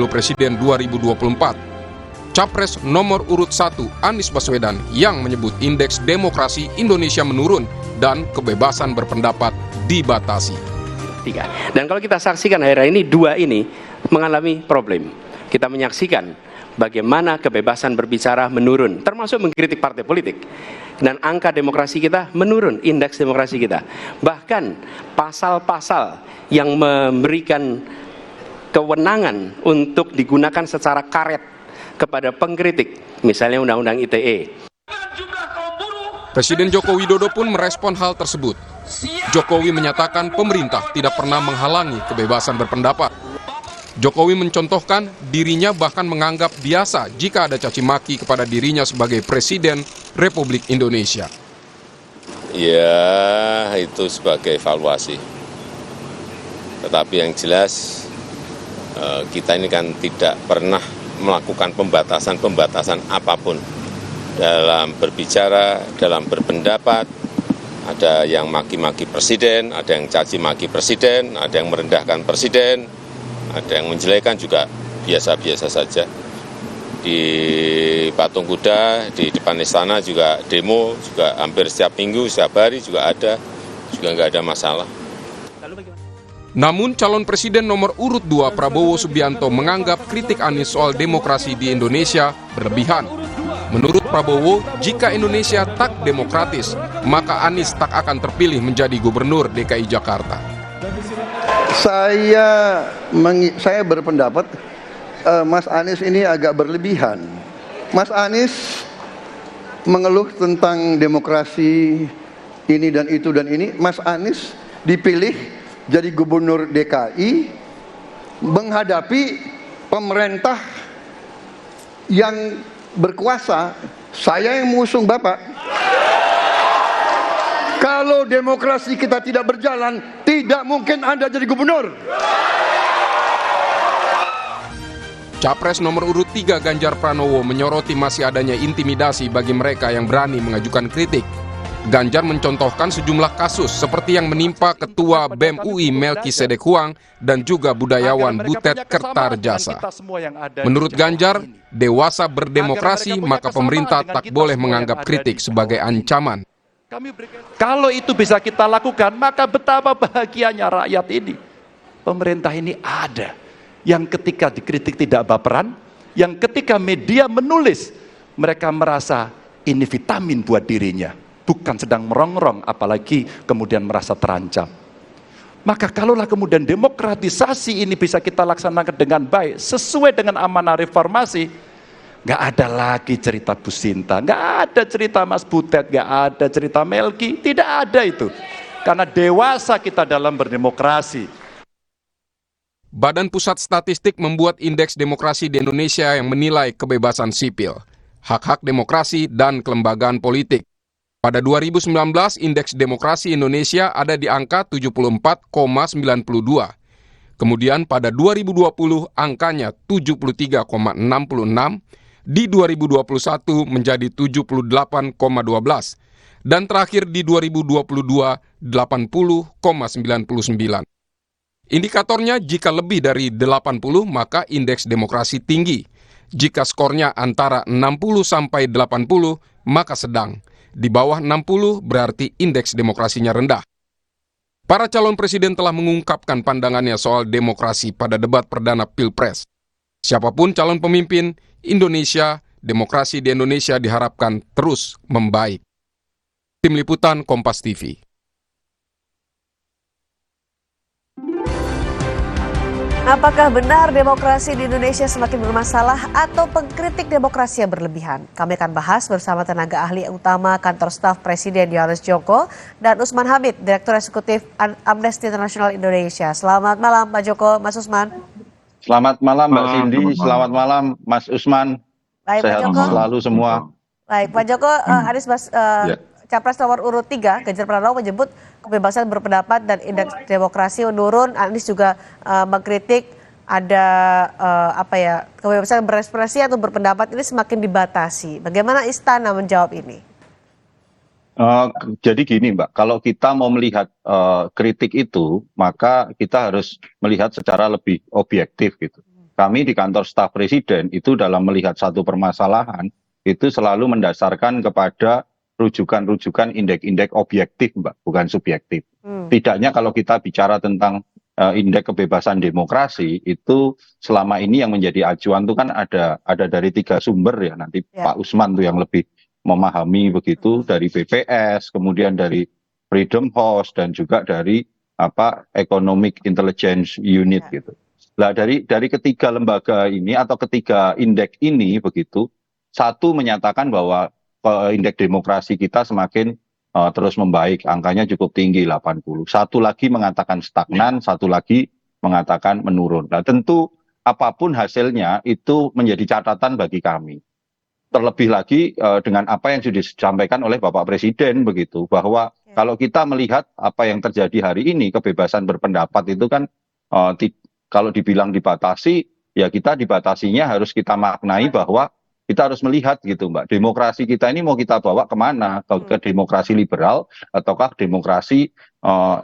pemilu presiden 2024. Capres nomor urut 1 Anies Baswedan yang menyebut indeks demokrasi Indonesia menurun dan kebebasan berpendapat dibatasi. Dan kalau kita saksikan akhir-akhir ini, dua ini mengalami problem. Kita menyaksikan bagaimana kebebasan berbicara menurun, termasuk mengkritik partai politik. Dan angka demokrasi kita menurun, indeks demokrasi kita. Bahkan pasal-pasal yang memberikan kewenangan untuk digunakan secara karet kepada pengkritik, misalnya Undang-Undang ITE. Presiden Joko Widodo pun merespon hal tersebut. Jokowi menyatakan pemerintah tidak pernah menghalangi kebebasan berpendapat. Jokowi mencontohkan dirinya bahkan menganggap biasa jika ada caci maki kepada dirinya sebagai Presiden Republik Indonesia. Ya, itu sebagai evaluasi. Tetapi yang jelas kita ini kan tidak pernah melakukan pembatasan apapun dalam berbicara, dalam berpendapat. Ada yang maki-maki presiden, ada yang caci maki presiden, ada yang merendahkan presiden, ada yang menjelekan, juga biasa-biasa saja. Di Patung Kuda, di depan istana juga demo, juga hampir setiap minggu, setiap hari juga ada, juga nggak ada masalah. Namun calon presiden nomor urut 2 Prabowo Subianto menganggap kritik Anies soal demokrasi di Indonesia berlebihan. Menurut Prabowo, jika Indonesia tak demokratis, maka Anies tak akan terpilih menjadi gubernur DKI Jakarta. Saya berpendapat Mas Anies ini agak berlebihan. Mas Anies mengeluh tentang demokrasi ini dan itu dan ini. Mas Anies dipilih jadi gubernur DKI menghadapi pemerintah yang berkuasa. Saya yang mengusung Bapak. Kalau demokrasi kita tidak berjalan, tidak mungkin Anda jadi gubernur. Capres nomor urut 3 Ganjar Pranowo menyoroti masih adanya intimidasi bagi mereka yang berani mengajukan kritik. Ganjar mencontohkan sejumlah kasus seperti yang menimpa Ketua BEM UI Melkisedek Huang dan juga budayawan Butet Kertarjasa. Menurut Ganjar, dewasa berdemokrasi, maka pemerintah tak boleh menganggap kritik sebagai ancaman. Kalau itu bisa kita lakukan, maka betapa bahagianya rakyat ini. Pemerintah ini ada yang ketika dikritik tidak baperan, yang ketika media menulis, mereka merasa ini vitamin buat dirinya, bukan sedang merongrong, apalagi kemudian merasa terancam. Maka kalaulah kemudian demokratisasi ini bisa kita laksanakan dengan baik, sesuai dengan amanah reformasi, nggak ada lagi cerita Bu Sinta, nggak ada cerita Mas Butet, nggak ada cerita Melki, tidak ada itu. Karena dewasa kita dalam berdemokrasi. Badan Pusat Statistik membuat indeks demokrasi di Indonesia yang menilai kebebasan sipil, hak-hak demokrasi, dan kelembagaan politik. Pada 2019, indeks demokrasi Indonesia ada di angka 74,92. Kemudian pada 2020 angkanya 73,66, di 2021 menjadi 78,12, dan terakhir di 2022 80,99. Indikatornya jika lebih dari 80 maka indeks demokrasi tinggi. Jika skornya antara 60 sampai 80 maka sedang. Di bawah 60 berarti indeks demokrasinya rendah. Para calon presiden telah mengungkapkan pandangannya soal demokrasi pada debat perdana Pilpres. Siapapun calon pemimpin, demokrasi di Indonesia diharapkan terus membaik. Tim Liputan Kompas TV. Apakah benar demokrasi di Indonesia semakin bermasalah atau pengkritik demokrasi yang berlebihan? Kami akan bahas bersama tenaga ahli utama Kantor Staf Presiden Yohanes Joko dan Usman Hamid, Direktur Eksekutif Amnesty International Indonesia. Selamat malam Pak Joko, Mas Usman. Selamat malam Mbak Cindy, selamat malam Mas Usman. Baik, sehat Pak Joko. Selalu semua. Baik Pak Joko, Capres nomor urut 3 Ganjar Pranowo menyebut kebebasan berpendapat dan indeks demokrasi menurun. Anies juga mengkritik ada kebebasan berekspresi atau berpendapat ini semakin dibatasi. Bagaimana Istana menjawab ini? Jadi gini Mbak, kalau kita mau melihat kritik itu, maka kita harus melihat secara lebih objektif gitu. kami di kantor staf presiden itu dalam melihat satu permasalahan itu selalu mendasarkan kepada rujukan-rujukan indeks-indeks objektif, Mbak, bukan subjektif. Tidaknya kalau kita bicara tentang indeks kebebasan demokrasi itu selama ini yang menjadi acuan itu kan ada dari 3 sumber ya, nanti Pak Usman tuh yang lebih memahami begitu, dari BPS, kemudian dari Freedom House, dan juga dari Economic Intelligence Unit gitu. Nah, dari ketiga lembaga ini atau ketiga indeks ini begitu, satu menyatakan bahwa indeks demokrasi kita semakin terus membaik, angkanya cukup tinggi 80. Satu lagi mengatakan stagnan, satu lagi mengatakan menurun. Nah, tentu apapun hasilnya itu menjadi catatan bagi kami. Terlebih lagi dengan apa yang sudah disampaikan oleh Bapak Presiden begitu, bahwa kalau kita melihat apa yang terjadi hari ini, kebebasan berpendapat itu kan kalau dibilang dibatasi, ya kita dibatasinya harus kita maknai bahwa kita harus melihat gitu, Mbak, demokrasi kita ini mau kita bawa kemana, ke demokrasi liberal ataukah demokrasi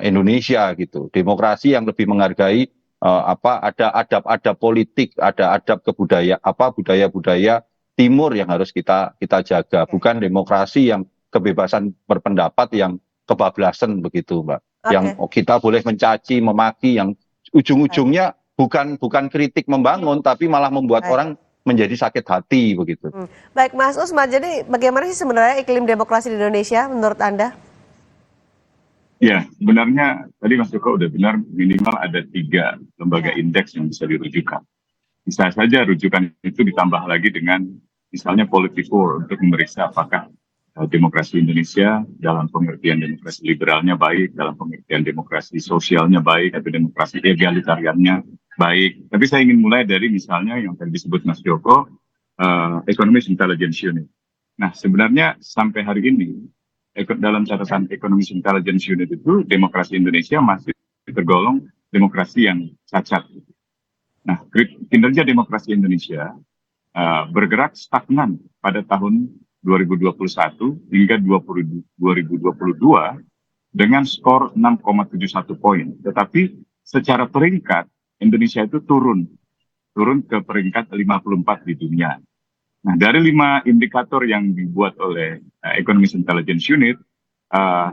Indonesia gitu, demokrasi yang lebih menghargai ada adab-adab politik, ada adab budaya-budaya Timur yang harus kita jaga, bukan demokrasi yang kebebasan berpendapat yang kebablasan begitu, Mbak. Yang kita boleh mencaci, memaki, yang ujung-ujungnya bukan kritik membangun, tapi malah membuat orang menjadi sakit hati begitu. Baik, Mas Usman, jadi bagaimana sih sebenarnya iklim demokrasi di Indonesia menurut Anda? Ya, sebenarnya tadi Mas Joko udah benar, minimal ada 3 lembaga indeks yang bisa dirujukan. Bisa saja rujukan itu ditambah lagi dengan misalnya Politico untuk memeriksa apakah demokrasi Indonesia dalam pengertian demokrasi liberalnya baik, dalam pengertian demokrasi sosialnya baik, atau demokrasi egalitariannya baik. Tapi saya ingin mulai dari misalnya yang tadi disebut Mas Joko, Economist Intelligence Unit. Nah, sebenarnya sampai hari ini dalam catatan Economist Intelligence Unit itu demokrasi Indonesia masih tergolong demokrasi yang cacat. Nah, kinerja demokrasi Indonesia bergerak stagnan pada tahun 2021 hingga 2022 dengan skor 6,71 poin. Tetapi secara peringkat Indonesia itu turun ke peringkat 54 di dunia. Nah, dari 5 indikator yang dibuat oleh Economist Intelligence Unit,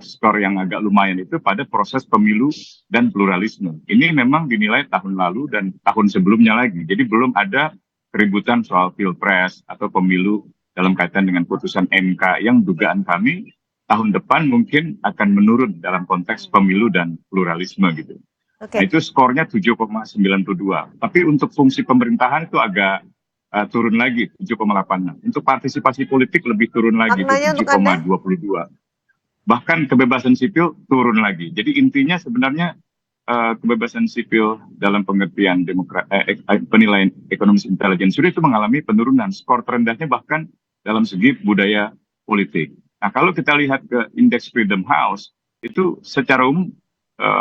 skor yang agak lumayan itu pada proses pemilu dan pluralisme. Ini memang dinilai tahun lalu dan tahun sebelumnya lagi. Jadi belum ada keributan soal pilpres atau pemilu dalam kaitan dengan putusan MK yang dugaan kami tahun depan mungkin akan menurun dalam konteks pemilu dan pluralisme gitu. Nah, itu skornya 7,92. Tapi untuk fungsi pemerintahan itu agak turun lagi 7,86. Untuk partisipasi politik lebih turun lagi 7,22. Bahkan kebebasan sipil turun lagi. Jadi intinya sebenarnya kebebasan sipil dalam pengertian penilaian Economist Intelligence Unit itu mengalami penurunan. Skor terendahnya bahkan dalam segi budaya politik. Nah, kalau kita lihat ke indeks Freedom House itu secara umum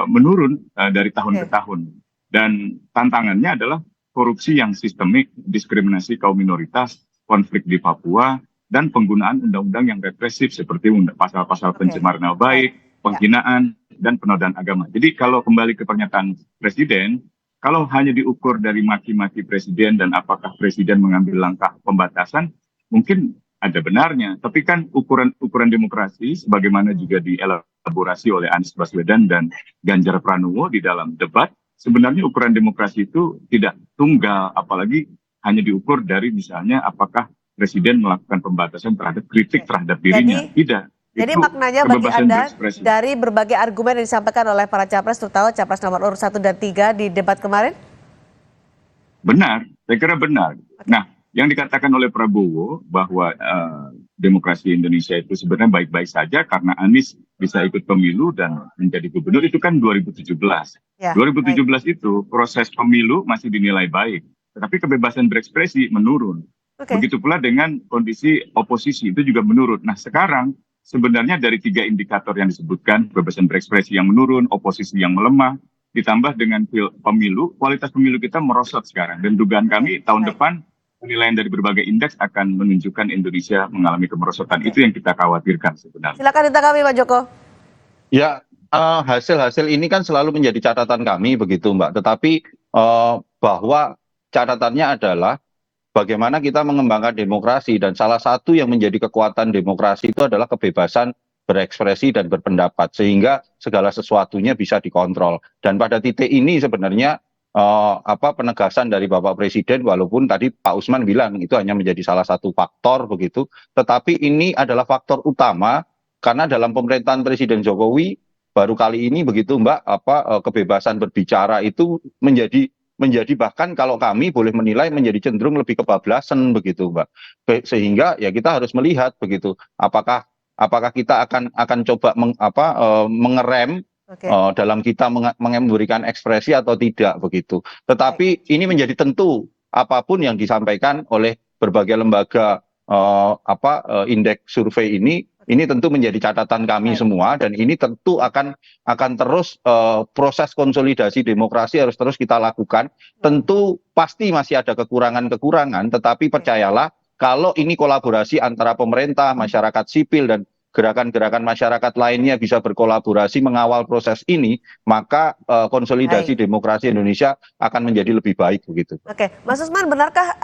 menurun dari tahun ke tahun. Dan tantangannya adalah korupsi yang sistemik, diskriminasi kaum minoritas, konflik di Papua, dan penggunaan undang-undang yang represif seperti pasal-pasal pencemaran nama baik, penghinaan, dan penodaan agama. Jadi kalau kembali ke pernyataan Presiden, kalau hanya diukur dari maki-maki Presiden dan apakah Presiden mengambil langkah pembatasan, mungkin ada benarnya. Tapi kan ukuran demokrasi, sebagaimana juga dielaborasi oleh Anies Baswedan dan Ganjar Pranowo di dalam debat, sebenarnya ukuran demokrasi itu tidak tunggal, apalagi hanya diukur dari misalnya apakah Presiden melakukan pembatasan terhadap kritik terhadap dirinya. Tidak. Jadi maknanya bagi Anda dari berbagai argumen yang disampaikan oleh para capres, terutama capres nomor urut 1 dan 3 di debat kemarin? Benar, saya kira benar. Nah, yang dikatakan oleh Prabowo bahwa demokrasi Indonesia itu sebenarnya baik-baik saja karena Anies bisa ikut pemilu dan menjadi gubernur itu kan 2017. 2017 itu proses pemilu masih dinilai baik, tetapi kebebasan berekspresi menurun. Begitu pula dengan kondisi oposisi itu juga menurun. Nah, sekarang sebenarnya dari 3 indikator yang disebutkan, kebebasan berekspresi yang menurun, oposisi yang melemah, ditambah dengan pemilu, kualitas pemilu kita merosot sekarang. Dan dugaan kami tahun depan penilaian dari berbagai indeks akan menunjukkan Indonesia mengalami kemerosotan. Itu yang kita khawatirkan sebenarnya. Silakan ditanggapi Pak Joko. Ya, hasil-hasil ini kan selalu menjadi catatan kami begitu, Mbak. Tetapi bahwa catatannya adalah bagaimana kita mengembangkan demokrasi, dan salah satu yang menjadi kekuatan demokrasi itu adalah kebebasan berekspresi dan berpendapat, sehingga segala sesuatunya bisa dikontrol. Dan pada titik ini sebenarnya penegasan dari Bapak Presiden, walaupun tadi Pak Usman bilang itu hanya menjadi salah satu faktor begitu, tetapi ini adalah faktor utama karena dalam pemerintahan Presiden Jokowi baru kali ini begitu Mbak, kebebasan berbicara itu menjadi bahkan kalau kami boleh menilai menjadi cenderung lebih kebablasan begitu Mbak. Sehingga ya kita harus melihat begitu apakah kita akan coba mengerem dalam kita memberikan ekspresi atau tidak begitu. Tetapi ini menjadi tentu apapun yang disampaikan oleh berbagai lembaga indeks survei ini tentu menjadi catatan kami semua, dan ini tentu akan terus proses konsolidasi demokrasi harus terus kita lakukan. Tentu pasti masih ada kekurangan-kekurangan, tetapi percayalah kalau ini kolaborasi antara pemerintah, masyarakat sipil, dan gerakan-gerakan masyarakat lainnya bisa berkolaborasi mengawal proses ini, maka konsolidasi demokrasi Indonesia akan menjadi lebih baik begitu. Oke, Mas Usman, benarkah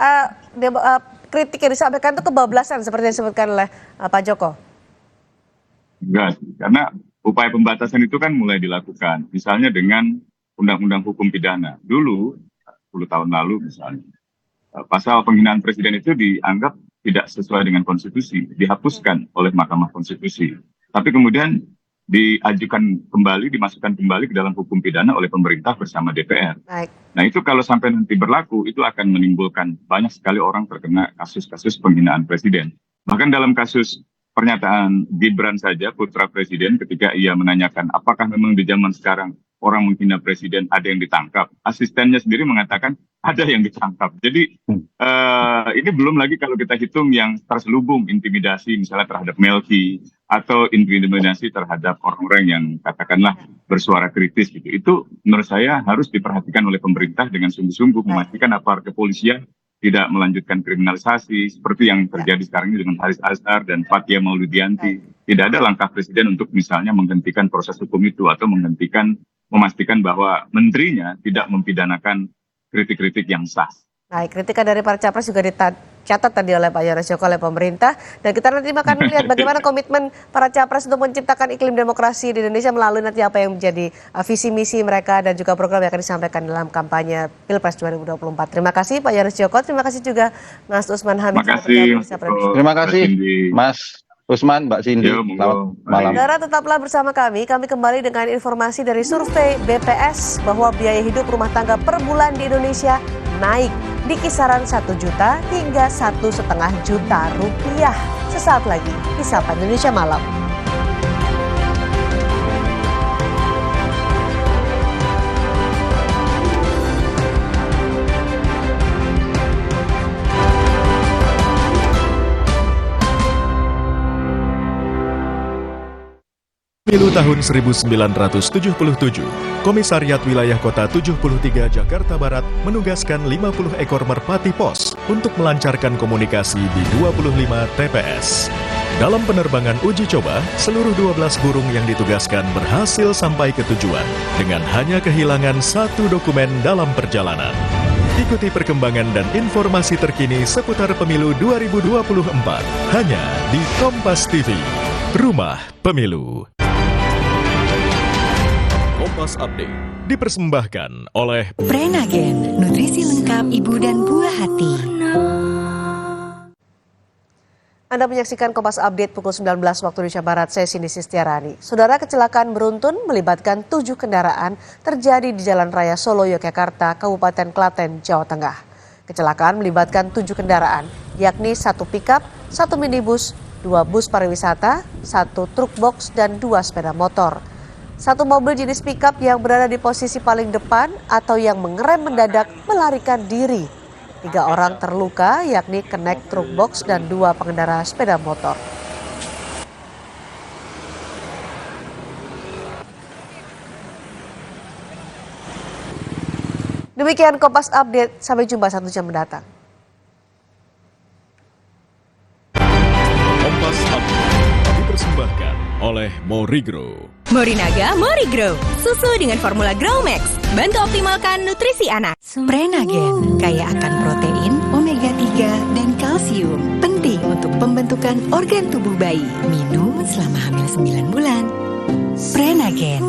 kritik yang disampaikan itu kebablasan seperti yang disebutkan oleh Pak Joko? Enggak, karena upaya pembatasan itu kan mulai dilakukan. Misalnya dengan Undang-Undang Hukum Pidana. Dulu, 10 tahun lalu misalnya, pasal penghinaan presiden itu dianggap tidak sesuai dengan konstitusi, dihapuskan oleh Mahkamah Konstitusi. Tapi kemudian dimasukkan kembali ke dalam hukum pidana oleh pemerintah bersama DPR. Baik. Nah itu kalau sampai nanti berlaku, itu akan menimbulkan banyak sekali orang terkena kasus-kasus penghinaan presiden. Bahkan dalam kasus pernyataan Gibran saja, putra presiden, ketika ia menanyakan apakah memang di zaman sekarang orang menghina presiden ada yang ditangkap, asistennya sendiri mengatakan ada yang ditangkap. Jadi ini belum lagi kalau kita hitung yang terselubung intimidasi misalnya terhadap Melki atau intimidasi terhadap orang-orang yang katakanlah bersuara kritis gitu. Itu menurut saya harus diperhatikan oleh pemerintah dengan sungguh-sungguh, memastikan aparat kepolisian tidak melanjutkan kriminalisasi seperti yang terjadi sekarang ini dengan Haris Azhar dan Fathia Maulidiyanti. Tidak ada langkah presiden untuk misalnya menghentikan proses hukum itu atau memastikan bahwa menterinya tidak mempidanakan kritik-kritik yang sah. Baik, kritikan dari para capres juga dicatat tadi oleh Pak Yoris Joko oleh pemerintah, dan kita nanti akan lihat bagaimana komitmen para capres untuk menciptakan iklim demokrasi di Indonesia melalui nanti apa yang menjadi visi misi mereka dan juga program yang akan disampaikan dalam kampanye Pilpres 2024. Terima kasih Pak Yoris Joko, terima kasih juga Mas Usman Hamid. Terima kasih Mas Usman, Mbak Cindy. Selamat malam. Saudara, tetaplah bersama kami. Kami kembali dengan informasi dari survei BPS bahwa biaya hidup rumah tangga per bulan di Indonesia naik di kisaran 1 juta hingga 1,5 juta rupiah. Sesaat lagi di Sapa Indonesia Malam. Pemilu tahun 1977, Komisariat Wilayah Kota 73 Jakarta Barat menugaskan 50 ekor merpati pos untuk melancarkan komunikasi di 25 TPS. Dalam penerbangan uji coba, seluruh 12 burung yang ditugaskan berhasil sampai ke tujuan dengan hanya kehilangan 1 dokumen dalam perjalanan. Ikuti perkembangan dan informasi terkini seputar pemilu 2024 hanya di Kompas TV, Rumah Pemilu. Kompas Update dipersembahkan oleh Prenagen, nutrisi lengkap ibu dan buah hati. Anda menyaksikan Kompas Update pukul 19 waktu Indonesia Barat, saya Cindy Sistiarani. Saudara, kecelakaan beruntun melibatkan 7 kendaraan terjadi di Jalan Raya Solo, Yogyakarta, Kabupaten Klaten, Jawa Tengah. Kecelakaan melibatkan 7 kendaraan, yakni 1 pickup, 1 minibus, 2 bus pariwisata, 1 truk box, dan 2 sepeda motor. 1 mobil jenis pickup yang berada di posisi paling depan atau yang mengerem mendadak melarikan diri. 3 orang terluka, yakni kenek truk box dan 2 pengendara sepeda motor. Demikian Kompas Update, sampai jumpa 1 jam mendatang. Kompas Update dipersembahkan oleh Morigro. Morinaga Morigrow, susu dengan formula Grow Max, bantu optimalkan nutrisi anak. Prenagen, kaya akan protein, omega 3, dan kalsium. Penting untuk pembentukan organ tubuh bayi. Minum selama hamil 9 bulan. Prenagen.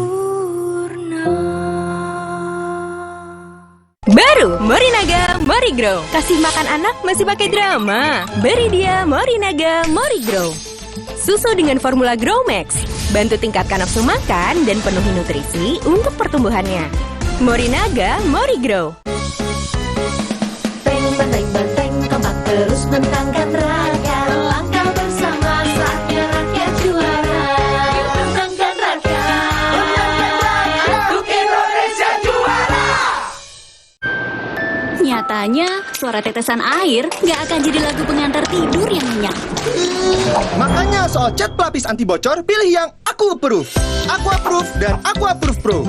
Baru Morinaga Morigrow, kasih makan anak masih pakai drama. Beri dia Morinaga Morigrow, susu dengan formula Grow Max, bantu tingkatkan nafsu makan dan penuhi nutrisi untuk pertumbuhannya. Morinaga Morigrow. Benteng, kompak terus mentangkan raga. Langkah bersama saatnya rakyat juara. Mentangkan raga. Untuk Indonesia juara. Nyatanya, suara tetesan air nggak akan jadi lagu pengantar tidur yang nyenyak. Makanya soal cat pelapis anti bocor, pilih yang Aku Approve. Aku Approve dan Aku Approve Pro.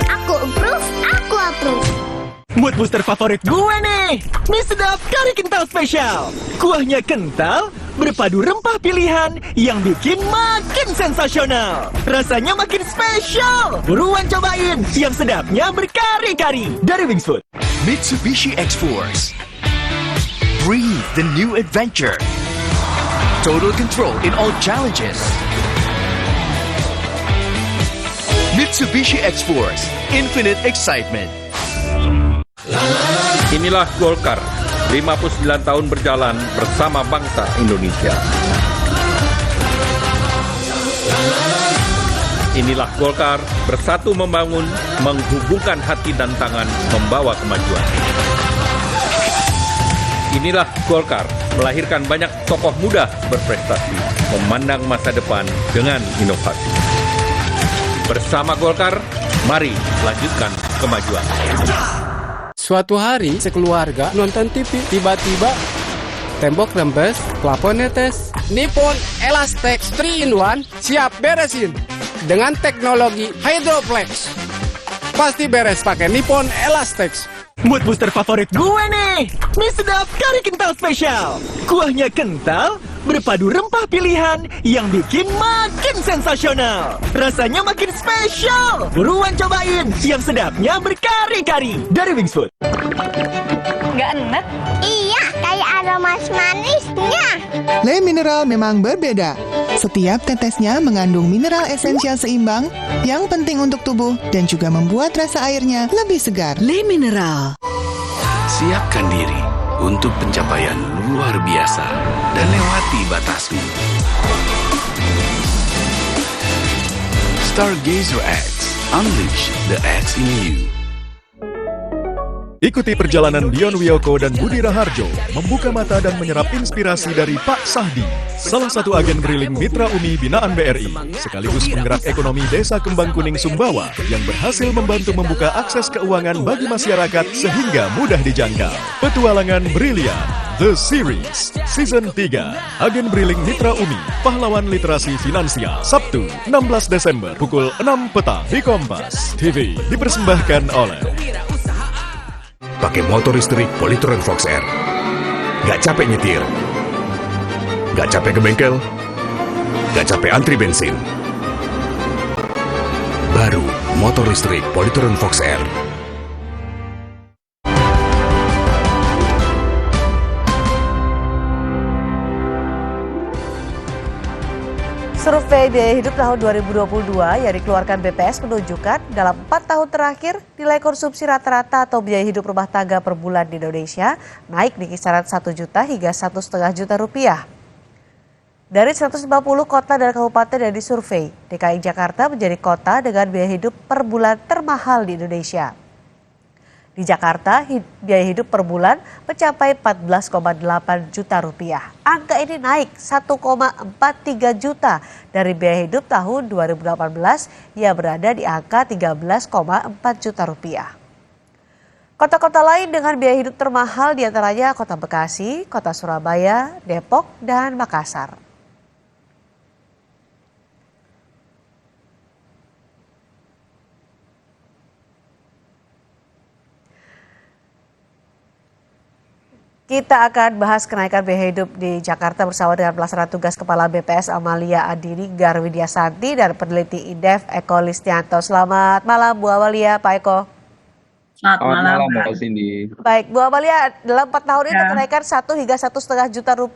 Aku approve, aku approve. Mood booster favorit gue nih, mie sedap kari kental spesial. Kuahnya kental, berpadu rempah pilihan yang bikin makin sensasional. Rasanya makin spesial. Buruan cobain, yang sedapnya berkari-kari dari Wings Food. Mitsubishi X-Force. Breathe the new adventure. Total control in all challenges. Mitsubishi X-Force. Infinite excitement. Inilah Golkar, 59 tahun berjalan bersama bangsa Indonesia. Inilah Golkar, bersatu membangun, menghubungkan hati dan tangan, membawa kemajuan. Inilah Golkar, melahirkan banyak tokoh muda berprestasi, memandang masa depan dengan inovasi. Bersama Golkar, mari lanjutkan kemajuan. Suatu hari, sekeluarga nonton TV, tiba-tiba tembok rembes, plafon netes. Nippon Elastex 3-in-1 siap beresin dengan teknologi Hydroplex. Pasti beres pakai Nippon Elastex. Mood booster favorit gue nih, mie sedap kari kental spesial. Kuahnya kental, berpadu rempah pilihan yang bikin makin sensasional. Rasanya makin spesial. Buruan cobain, yang sedapnya berkari-kari dari Wings Food. Nggak enak? Iya, kayak ada manis-manisnya. Le Mineral memang berbeda. Setiap tetesnya mengandung mineral esensial seimbang yang penting untuk tubuh dan juga membuat rasa airnya lebih segar. Le Mineral. Siapkan diri untuk pencapaian luar biasa dan lewati batasmu. Stargazer X. Unleash the X in you. Ikuti perjalanan Dion Wiyoko dan Budi Raharjo membuka mata dan menyerap inspirasi dari Pak Sahdi, salah satu agen briling Mitra Umi binaan BRI, sekaligus penggerak ekonomi Desa Kembang Kuning Sumbawa yang berhasil membantu membuka akses keuangan bagi masyarakat sehingga mudah dijangkau. Petualangan Brilian, The Series, Season 3, Agen Briling Mitra Umi, Pahlawan Literasi Finansial, Sabtu 16 Desember pukul 6 petang di Kompas TV, dipersembahkan oleh pakai motor listrik Polytron Fox R. Gak capek nyetir, gak capek ke bengkel, gak capek antri bensin. Baru motor listrik Polytron Fox R. Survei biaya hidup tahun 2022 yang dikeluarkan BPS menunjukkan dalam 4 tahun terakhir nilai konsumsi rata-rata atau biaya hidup rumah tangga per bulan di Indonesia naik di kisaran 1 juta hingga 1,5 juta rupiah. Dari 150 kota dan kabupaten yang disurvei, DKI Jakarta menjadi kota dengan biaya hidup per bulan termahal di Indonesia. Di Jakarta, biaya hidup per bulan mencapai 14,8 juta rupiah. Angka ini naik 1,43 juta dari biaya hidup tahun 2018 yang berada di angka 13,4 juta rupiah. Kota-kota lain dengan biaya hidup termahal diantaranya Kota Bekasi, Kota Surabaya, Depok, dan Makassar. Kita akan bahas kenaikan biaya hidup di Jakarta bersama dengan pelaksana tugas Kepala BPS Amalia Adini Garwidya Santi dan peneliti INDEF Eko Listianto. Selamat malam Bu Amalia, Pak Eko. Selamat malam, Mbak Cindy. Baik, Bu Amalia, dalam 4 tahun ini kenaikan 1 hingga 1,5 juta rupiah